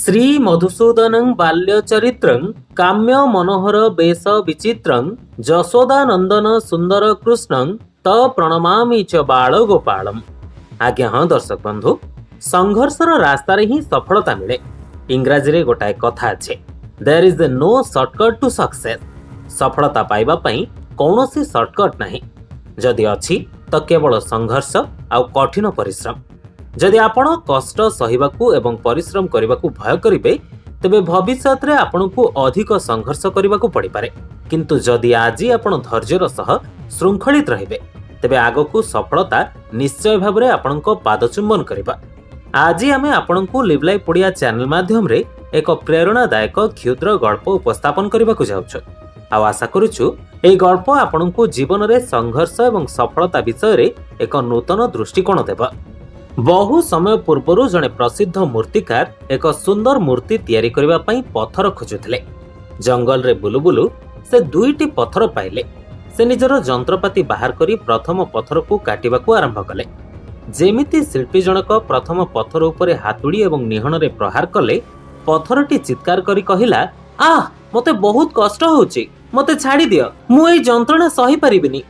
श्री मधुसूदनं बाल्यचरित्रं काम्य मनोहर बेश विचित्रं যশোদানন্দন सुंदर कृष्णं त प्रणमामि च बाल गोपालम। आज्ञा हाँ दर्शक बंधु, संघर्षर रास्तार ही सफलता मिले। इंग्राजी रे गोटाए कथा अच्छे, there is no shortcut to success. सफलता पाइबा पई कौनसी शॉर्टकट नहीं, जदि अछि तो केवल संघर्ष आउ कठिन परिश्रम। जदि आपण कष्ट सहिबाकू एवं परिश्रम करबाकू भय करिवे तेबे भविष्यत रे आपनकू अधिक संघर्ष करबाकू पड़ी पारे। किंतु जदि आज आपण धैर्यर सह श्रृंखलित रहिबे तेबे आगकू सफलता निश्चय भाबरे आपनको पादचुंबन करिबा। आज आमे आपनकू लिव लाइफ ओडिया चैनल माध्यम रे एक प्रेरणादायक क्षुद्र गल्प उपस्थापन करबाकू जाउछु। आ आशा करूछु एई गल्प आपनकू जीवन रे संघर्ष एवं सफलता विषय रे एक नूतन दृष्टिकोण देबा। बहु समय पूर्वरु जने प्रसिद्ध मूर्तिकार एक सुंदर मूर्ति तैयारी करबा पई पत्थर खोजुथिले। जंगल रे बुलु बुलु से दुईटी पत्थर पाइले। से निजर जंत्रपाति बाहर करी प्रथम पत्थर को काटिबाकू आरंभ कले। जेमिति शिल्पी जनक प्रथम पत्थर उपरे हातुड़ी एवं निहण रे प्रहार कले, पत्थरटी चित्कार करी कहिला, आह मते बहुत कष्ट होउची, मते छाड़ी दियो, मु एई जंत्रणा सही परिबिनी।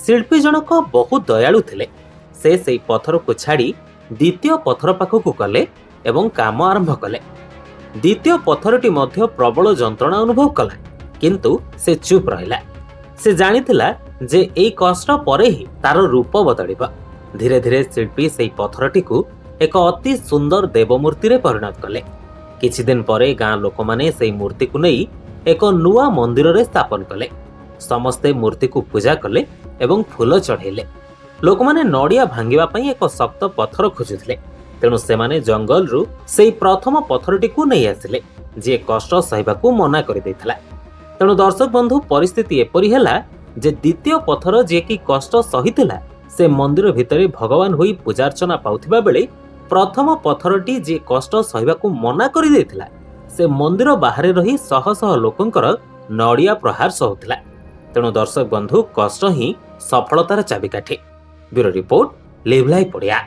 शिल्पी जनक बहुत दयालु थिले। से सेई पत्थर को छाड़ी द्वितीय पत्थर पाखकू गले एवं काम आरंभ कले। द्वितीय पत्थरटी मध्य प्रबल जंत्रणा अनुभव कला, किंतु से चुप रहिला। से जानिथिला जे एई कष्ट परे ही तार रूप बदलिबा। धीरे धीरे शिल्पी सेई पत्थरटी को एक अति सुंदर देवमूर्ति रे परिणत कले। किछि दिन परे गां लोक माने सेई मूर्ति को नहीं एक नुआ मंदिर रे स्थापन कले। समस्ते मूर्ति को पूजा कले एवं फूल चढ़ेले। लोक माने नड़िया भांगिबा पई एक शक्त पत्थर खोजुथिले, तेणु सेमाने जंगल रु सेई प्रथम पत्थरटी को नहीं आसिले जे कष्ट सहिबाकू मना करि दैथिला। तेणु दर्शक बंधु, परिस्थिति एपरि हैला जे द्वितीय पत्थर जे कि कष्ट सहिथिला से मंदिर भितरे भगवान होई पूजार्चना पाउथिबा बेले प्रथम पत्थरटी जे कष्ट सहिबाकू मना करि दैथिला से मंदिर बाहरे रही शह शह लोकंकर नड़िया प्रहार सहुथिला। तेणु दर्शक बंधु, कष्ट ही सफलतार चाबिकाठी। Bureau report, live life Odia.